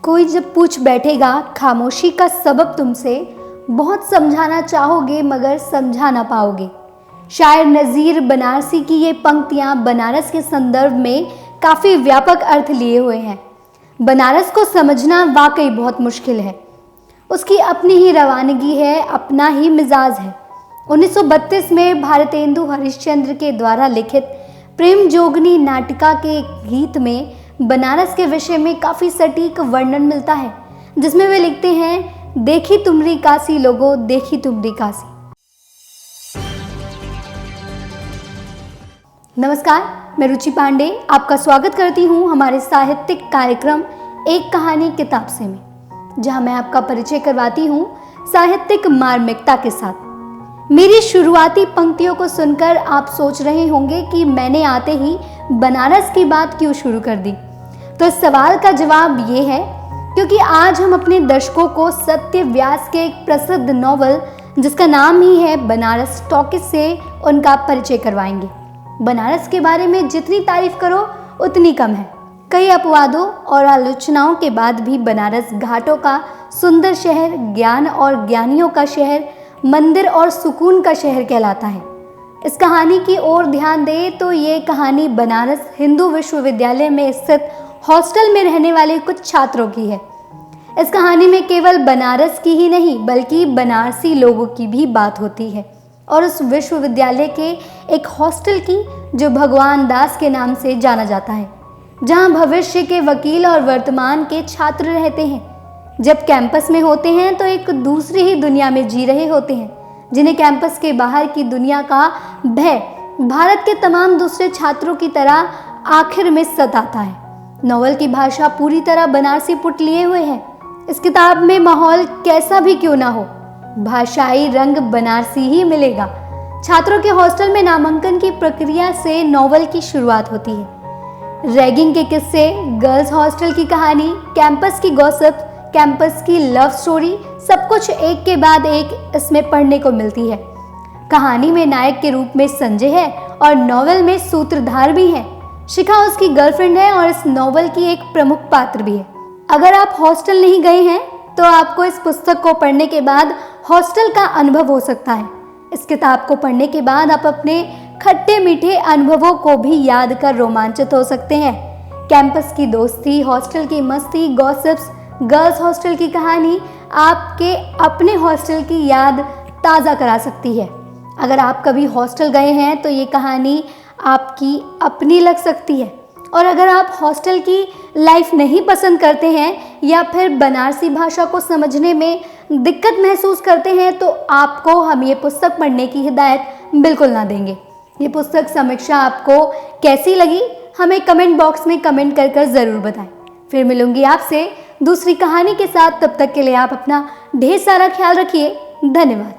कोई जब पूछ बैठेगा खामोशी का सबब तुमसे, बहुत समझाना चाहोगे मगर समझा ना पाओगे। शायर नज़ीर बनारसी की ये पंक्तियाँ बनारस के संदर्भ में काफ़ी व्यापक अर्थ लिए हुए हैं। बनारस को समझना वाकई बहुत मुश्किल है। उसकी अपनी ही रवानगी है, अपना ही मिजाज है। 1932 में भारतेंदु हरिश्चंद्र के द्वारा लिखित प्रेम जोगनी नाटिका के एक गीत में बनारस के विषय में काफ़ी सटीक वर्णन मिलता है, जिसमें वे लिखते हैं, देखी तुमरी काशी लोगो, देखी तुमरी काशी। नमस्कार, मैं रुचि पांडे आपका स्वागत करती हूँ हमारे साहित्यिक कार्यक्रम एक कहानी किताब से में, जहाँ मैं आपका परिचय करवाती हूँ साहित्यिक मार्मिकता के साथ। मेरी शुरुआती पंक्तियों को सुनकर आप सोच रहे होंगे कि मैंने आते ही बनारस की बात क्यों शुरू कर दी। तो इस सवाल का जवाब ये है क्योंकि आज हम अपने दर्शकों को सत्य व्यास के एक प्रसिद्ध नॉवल जिसका नाम ही है बनारस टॉकीज से उनका परिचय करवाएंगे। बनारस के बारे में जितनी तारीफ करो उतनी कम है। कई अपवादों और आलोचनाओं के बाद भी बनारस घाटों का सुंदर शहर, ज्ञान और ज्ञानियों का शहर, मंदिर और सुकून का शहर कहलाता है। इस कहानी की ओर ध्यान दें तो ये कहानी बनारस हिंदू विश्वविद्यालय में स्थित हॉस्टल में रहने वाले कुछ छात्रों की है। इस कहानी में केवल बनारस की ही नहीं बल्कि बनारसी लोगों की भी बात होती है और उस विश्वविद्यालय के एक हॉस्टल की जो भगवान दास के नाम से जाना जाता है, जहां भविष्य के वकील और वर्तमान के छात्र रहते हैं। जब कैंपस में होते हैं तो एक दूसरी ही दुनिया में जी रहे होते हैं, जिन्हें कैंपस के बाहर की दुनिया का भय भारत के तमाम दूसरे छात्रों की तरह आखिर में सताता है। नॉवल की भाषा पूरी तरह बनारसी पुट लिए हुए है। इस किताब में माहौल कैसा भी क्यों ना हो, भाषाई रंग बनारसी ही मिलेगा। छात्रों के हॉस्टल में नामांकन की प्रक्रिया से नॉवल की शुरुआत होती है। रैगिंग के किस्से, गर्ल्स हॉस्टल की कहानी, कैंपस की गॉसिप, कैंपस की लव स्टोरी, सब कुछ एक के बाद एक इसमें पढ़ने को मिलती है। कहानी में नायक के रूप में संजय है और नॉवल में सूत्रधार भी है। शिखा उसकी गर्लफ्रेंड है और इस नॉवल की एक प्रमुख पात्र भी है। अगर आप हॉस्टल नहीं गए हैं तो आपको इस पुस्तक को पढ़ने के बाद हॉस्टल का अनुभव हो सकता है। इस किताब को पढ़ने के बाद आप अपने खट्टे मीठे अनुभवों को भी याद कर रोमांचित हो सकते हैं। कैंपस की दोस्ती, हॉस्टल की मस्ती, गॉसिप्स, गर्ल्स हॉस्टल की कहानी आपके अपने हॉस्टल की याद ताज़ा करा सकती है। अगर आप कभी हॉस्टल गए हैं तो ये कहानी आपकी अपनी लग सकती है, और अगर आप हॉस्टल की लाइफ नहीं पसंद करते हैं या फिर बनारसी भाषा को समझने में दिक्कत महसूस करते हैं तो आपको हम ये पुस्तक पढ़ने की हिदायत बिल्कुल ना देंगे। ये पुस्तक समीक्षा आपको कैसी लगी हमें कमेंट बॉक्स में कमेंट कर ज़रूर बताएं। फिर मिलूंगी आपसे दूसरी कहानी के साथ। तब तक के लिए आप अपना ढेर सारा ख्याल रखिए। धन्यवाद।